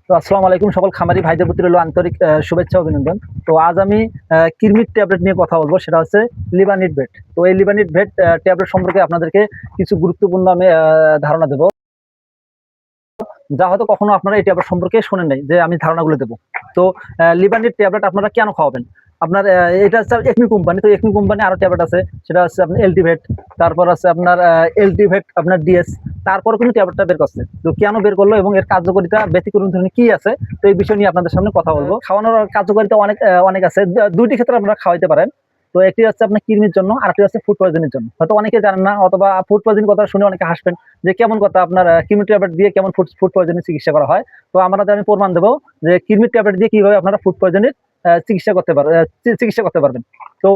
তো আসসালামু আলাইকুম সকল খামারি ভাইদের প্রতি রইল আন্তরিক শুভেচ্ছা অভিনন্দন। তো আজ আমি কৃমির ট্যাবলেট নিয়ে কথা বলবো, সেটা হচ্ছে লিভানিট ভেট। তো এই লিভানিট ভেট ট্যাবলেট সম্পর্কে আপনাদেরকে কিছু গুরুত্বপূর্ণ আমি ধারণা দেবো, যা হয়তো কখনো আপনারা এই ট্যাবলেট সম্পর্কে শোনেন নাই, যে আমি ধারণাগুলো দেবো। তো লিভানিট ট্যাবলেট আপনারা কেন খাওয়াবেন? আপনার এটা হচ্ছে একমি কোম্পানি। তো একমি কোম্পানি আরো ট্যাবলেট আছে, সেটা হচ্ছে আপনার এলটিভেট, তারপর আছে আপনার এলটিভেট, আপনার ডিএস, তারপরে কিন্তু ট্যাবলেটটা বের করছে। তো কেন বের করলো এবং এর কার্যকারিতা ব্যতিক্রম ধরনের কি আছে, তো এই বিষয় নিয়ে আপনাদের সামনে কথা বলবো। খাওয়ানোর কার্যকারিতা অনেক আছে। দুইটি ক্ষেত্রে আপনারা খাওয়াইতে পারেন। তো একটি হচ্ছে আপনার কৃমির জন্য, আর একটি হচ্ছে ফুড পয়জনের জন্য। হয়তো অনেকে জানেন না, অথবা ফুড পয়জন কথা শুনে অনেকে হাসবেন যে কেমন কথা, আপনার কৃমি ট্যাবলেট দিয়ে কেমন ফুড পয়জনের চিকিৎসা করা হয়। তো আমি প্রমাণ দেবো যে কৃমির ট্যাবলেট দিয়ে কিভাবে আপনারা ফুড পয়জনের চিকিৎসা করতে পারবেন। তো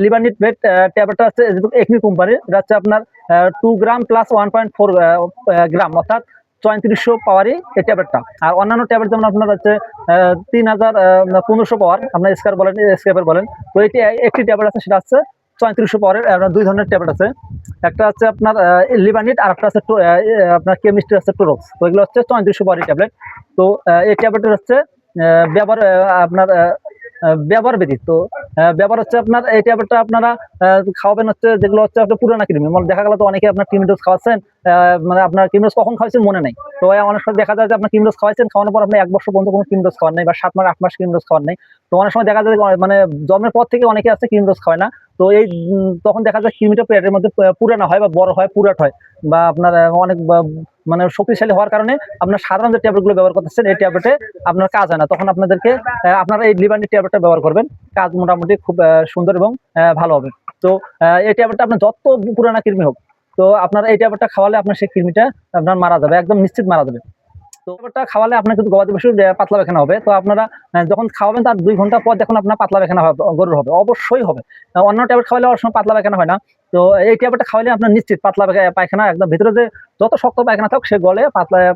লিভানিট ভেট ট্যাবলেটটা হচ্ছে একমি কোম্পানির। এটা হচ্ছে আপনার 2 গ্রাম প্লাস 1.4 গ্রাম, অর্থাৎ 3400 পাওয়ারই এই ট্যাবলেটটা। আর অন্যান্য ট্যাবলেট যেমন আপনার হচ্ছে 1500 পাওয়ার, আপনার স্ক্যাপের বলেন। তো এটি একটি ট্যাবলেট আছে, সেটা হচ্ছে 3400 পাওয়ারের। দুই ধরনের ট্যাবলেট আছে, একটা হচ্ছে আপনার লিভানিট, আর একটা হচ্ছে আপনার কেমিস্ট্রি হচ্ছে টোরক্স। তো এগুলো হচ্ছে 3400 পাওয়ারের ট্যাবলেট। তো এই ট্যাবলেটের হচ্ছে ব্যবহার আপনার ব্যবহার বিধি। তো ব্যবহার হচ্ছে আপনার এই ট্যাবলেটটা আপনারা খাওয়াবেন হচ্ছে যেগুলো হচ্ছে আপনার পুরানা কৃমি। মানে দেখা গেল তো অনেকে আপনার কৃমি ডোজ খাওয়াচ্ছেন, মানে আপনার কৃমি ডোজ কখন খাওয়াচ্ছেন মনে নেই। তো অনেক সময় দেখা যায় যে আপনার কৃমি ডোজ খাওয়াচ্ছেন, খাওয়ানোর পর আপনি 1 বছর পর্যন্ত কোনো কৃমি ডোজ খাওয়ান নাই, বা 7 মাস 8 মাস কৃমি ডোজ খাওয়ান নাই। তো অনেক সময় দেখা যায় মানে জন্মের পর থেকে অনেকে আছে কৃমি ডোজ খাওয়ায় না। তো এই তখন দেখা যায় কৃমিটা পেটের মধ্যে পুরানো হয়, বা বড় হয়, পুরাট হয়, বা আপনার অনেক মানে শক্তিশালী হওয়ার কারণে আপনার সাধারণ যে ট্যাবলেটগুলো ব্যবহার করতেছেন, এই ট্যাবলেটে আপনার কাজ হয় না। তখন আপনাদেরকে আপনারা এই লিভানিট ট্যাবলেটটা ব্যবহার করবেন, কাজ মোটামুটি খুব সুন্দর এবং ভালো হবে। তো এই ট্যাবলেটটা আপনার যত পুরানা কৃমি হোক, তো আপনারা এই ট্যাবলেটটা খাওয়ালে আপনার সেই কৃমিটা আপনার মারা যাবে, একদম নিশ্চিত মারা যাবে। তো ট্যাবলেটটা খাওয়ালে আপনার কিন্তু গবাদি পশুর পাতলা পায়খানা হবে। তো আপনারা যখন খাওয়াবেন তার 2 ঘন্টা পর দেখুন আপনার পাতলা পায়খানা হবে, গরুর হবে, অবশ্যই হবে। অন্য ট্যাবলেট খাওয়ালে অনেক সময় পাতলা পায়খানা হয় না। তো এই ট্যাবলেটটা খাওয়ালে আপনার নিশ্চিত পাতলা পায়খানা, একদম ভিতরে যে যত শক্ত পায়খানা থাকুক সে গলে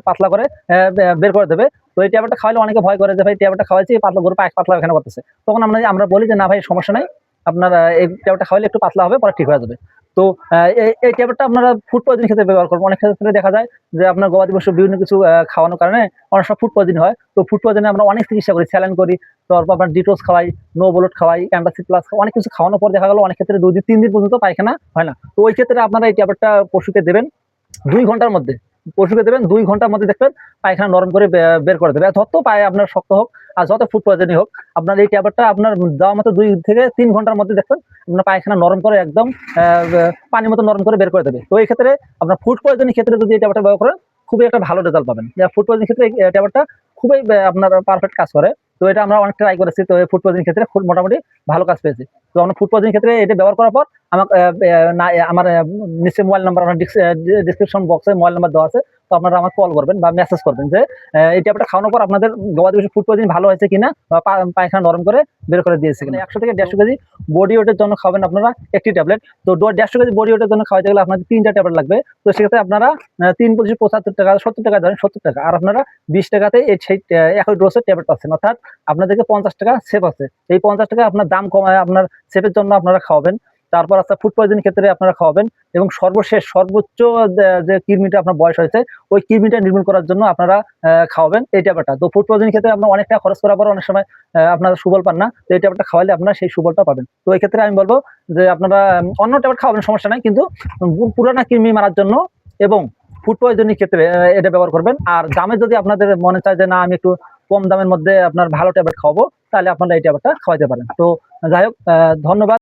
পাতলা করে বের করে দেবে। তো এই ট্যাবলেটটা খাওয়ালে অনেকে ভয় করে যে ভাই ট্যাবলেটটা খাওয়াইছি, গরু পাতলা পায়খানা করতেছে। তখন আমরা বলি যে না ভাই, সমস্যা নাই, আপনার এই ট্যাবলেটটা খাওয়ালে একটু পাতলা হবে, পরে ঠিক হয়ে যাবে। তো এই ট্যাবলেটটা আপনারা ফুড পয়জন ক্ষেত্রে ব্যবহার করবেন। অনেক ক্ষেত্রে দেখা যায় যে আপনার গবাদি পশু বিভিন্ন কিছু খাওয়ানোর কারণে অনেক সময় ফুড পয়জন হয়। তো ফুড পয়জনে আমরা অনেক চিকিৎসা করি, স্যালাইন করি, তারপর আপনার ডিটোক্স খাওয়াই, নো ব্লড খাওয়াই, অ্যান্টাসিড প্লাস, অনেক কিছু খাওয়ানোর পর দেখা গেল অনেক ক্ষেত্রে 2 দিন 3 দিন পর্যন্ত পায়খানা হয় না। তো ওই ক্ষেত্রে আপনারা এই ট্যাবলেটটা পশুকে দেবেন 2 ঘন্টার মধ্যে। 2 ঘন্টার মধ্যে দেখবেন পায়খানা নরম করে বের করে দেবে। আর যত পায়ে আপনার শক্ত হোক, আর যত ফুড পয়জনই হোক, আপনার এই ট্যাবলেটটা আপনার দেওয়া মতো 2 থেকে 3 ঘন্টার মধ্যে দেখবেন আপনার পায়খানা নরম করে একদম পানির মতো নরম করে বের করে দেবে। তো এই ক্ষেত্রে আপনার ফুড পয়জনের ক্ষেত্রে যদি এই ট্যাবলেটটা ব্যবহার করেন, খুবই একটা ভালো রেজাল্ট পাবেন। ফুড পয়জনের ক্ষেত্রে এই ট্যাবলেটটা খুবই আপনার পারফেক্ট কাজ করে। তো এটা আমরা অনেক ট্রাই করেছি। তো ফুড পয়জনের ক্ষেত্রে মোটামুটি ভালো কাজ পেয়েছি। তো আমরা ফুড পয়জনের ক্ষেত্রে এটা ব্যবহার করার পর আমার নিশ্চয়ই মোবাইল নাম্বার, আমার ডিসক্রিপশন বক্সে মোবাইল নাম্বার দেওয়া আছে। তো আপনারা আমাকে কল করবেন বা মেসেজ করবেন যে এই ট্যাবলেটটা খাওয়ানোর পর আপনাদের গবাদি পশুর ফুড পয়জন ভালো হয়েছে কিনা, বা পায়খানা নরম করে বের করে দিয়েছে কিনা। 100 থেকে 150 কেজি বডি ওয়েটের জন্য খাবেন আপনারা একটি ট্যাবলেট। তো 150 কেজি বডি ওয়েটের জন্য খাওয়াতে গেলে আপনাদের 3টা ট্যাবলেট লাগবে। তো সেক্ষেত্রে আপনারা 3 × 75 টাকা, 70 টাকা ধরেন, 70 টাকা, আর আপনারা 20 টাকাতে সেই একই ডোজের ট্যাবলেট পাচ্ছেন। অর্থাৎ আপনাদেরকে 50 টাকা সেভ আছে। এই 50 টাকা আপনার দাম কমায় আপনার সেভের জন্য আপনারা খাওয়াবেন। তারপর আছে ফুড পয়জনের ক্ষেত্রে আপনারা খাওয়াবেন, এবং সর্বোচ্চ যে কৃমিটা আপনার বয়স হয়েছে, ওই কৃমিটা নির্মূল করার জন্য আপনারা খাওয়াবেন এই ট্যাবলেটটা। তো ফুড পয়জনের ক্ষেত্রে আপনার অনেক টাকা খরচ করার পর অনেক সময় আপনারা সুফল পান না। তো এই ট্যাবলেটটা খাওয়ালে আপনারা সেই সুফলটা পাবেন। তো এই ক্ষেত্রে আমি বলবো যে আপনারা অন্য ট্যাবলেট খাওয়াবেন, সমস্যা নাই, কিন্তু পুরানা কৃমি মারার জন্য এবং ফুড পয়জনের ক্ষেত্রে এটা ব্যবহার করবেন। আর দামে যদি আপনাদের মনে চায় যে না, আমি একটু কম দামের মধ্যে আপনার ভালো ট্যাবলেট খাওয়াবো, তাহলে আপনারা এই ট্যাবলেটটা খাওয়াতে পারেন। তো যাই হোক, ধন্যবাদ।